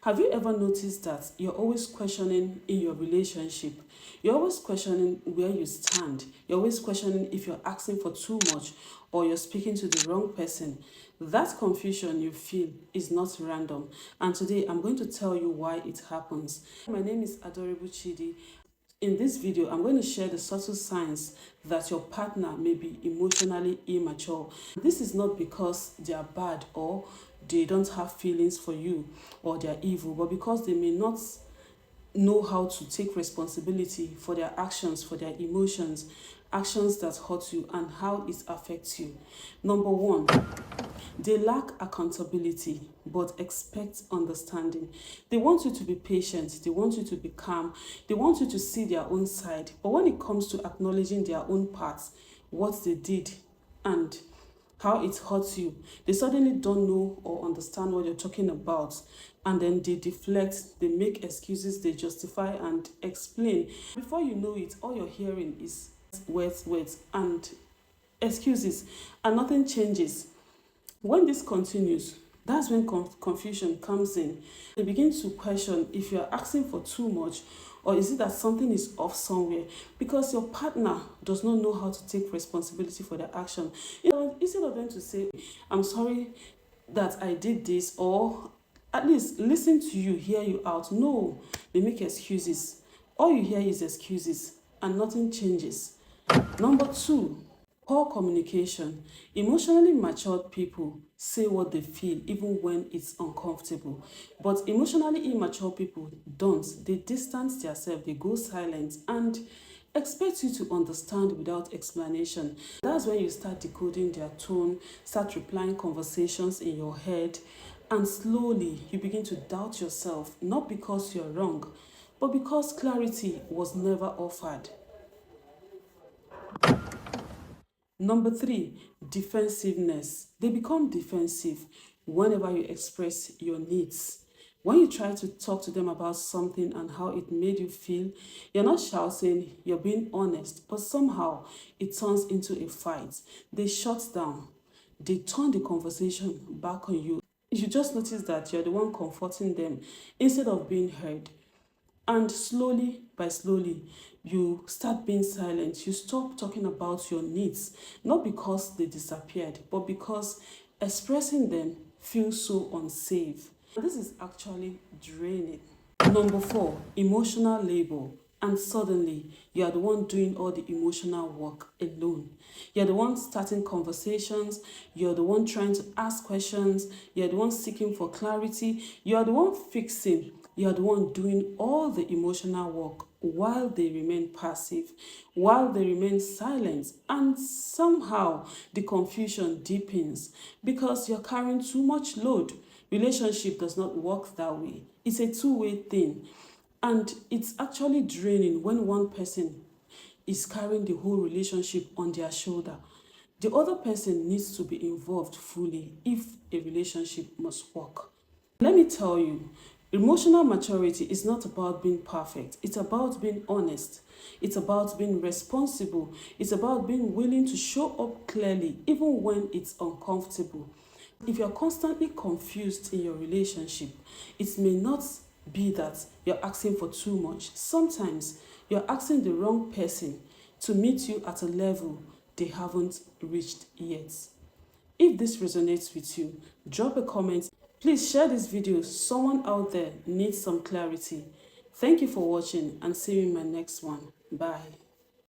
Have you ever noticed that you're always questioning in your relationship? You're always questioning where you stand. You're always questioning if you're asking for too much or you're speaking to the wrong person. That confusion you feel is not random. And today I'm going to tell you why it happens. My name is Adorable Chidi. In this video, I'm going to share the subtle signs that your partner may be emotionally immature. This is not because they are bad or they don't have feelings for you or they are evil, but because they may not know how to take responsibility for their actions, for their emotions, actions that hurt you and how it affects you. Number one, they lack accountability but expect understanding. They want you to be patient, they want you to be calm, they want you to see their own side. But when it comes to acknowledging their own parts, what they did and how it hurts you, they suddenly don't know or understand what you're talking about. And then they deflect, they make excuses, they justify and explain. Before you know it, all you're hearing is words, and excuses, and nothing changes. When this continues, that's when confusion comes in. They begin to question if you're asking for too much or is it that something is off somewhere because your partner does not know how to take responsibility for their action. Instead of them to say, I'm sorry that I did this, or at least listen to you, hear you out. No, they make excuses. All you hear is excuses and nothing changes. Number two, poor communication. Emotionally matured people say what they feel even when it's uncomfortable. But emotionally immature people don't. They distance themselves, they go silent and expect you to understand without explanation. That's when you start decoding their tone, start replying conversations in your head, and slowly you begin to doubt yourself, not because you're wrong, but because clarity was never offered. Number three, defensiveness. They become defensive whenever you express your needs. When you try to talk to them about something and how it made you feel, you're not shouting, you're being honest, but somehow it turns into a fight. They shut down. They turn the conversation back on you. You just notice that you're the one comforting them instead of being heard. And slowly by slowly, you start being silent. You stop talking about your needs, not because they disappeared, but because expressing them feels so unsafe. This is actually draining. Number four, emotional labor. And suddenly, you are the one doing all the emotional work alone. You're the one starting conversations. You're the one trying to ask questions. You're the one seeking for clarity. You're the one fixing. You're the one doing all the emotional work while they remain passive, while they remain silent. And somehow, the confusion deepens because you're carrying too much load. Relationship does not work that way. It's a two-way thing. And it's actually draining when one person is carrying the whole relationship on their shoulder. The other person needs to be involved fully if a relationship must work. Let me tell you, emotional maturity is not about being perfect. It's about being honest. It's about being responsible. It's about being willing to show up clearly even when it's uncomfortable. If you're constantly confused in your relationship, it may not be that you're asking for too much. Sometimes you're asking the wrong person to meet you at a level they haven't reached yet. If this resonates with you, drop a comment. Please share this video. Someone out there needs some clarity. Thank you for watching and see you in my next one. Bye.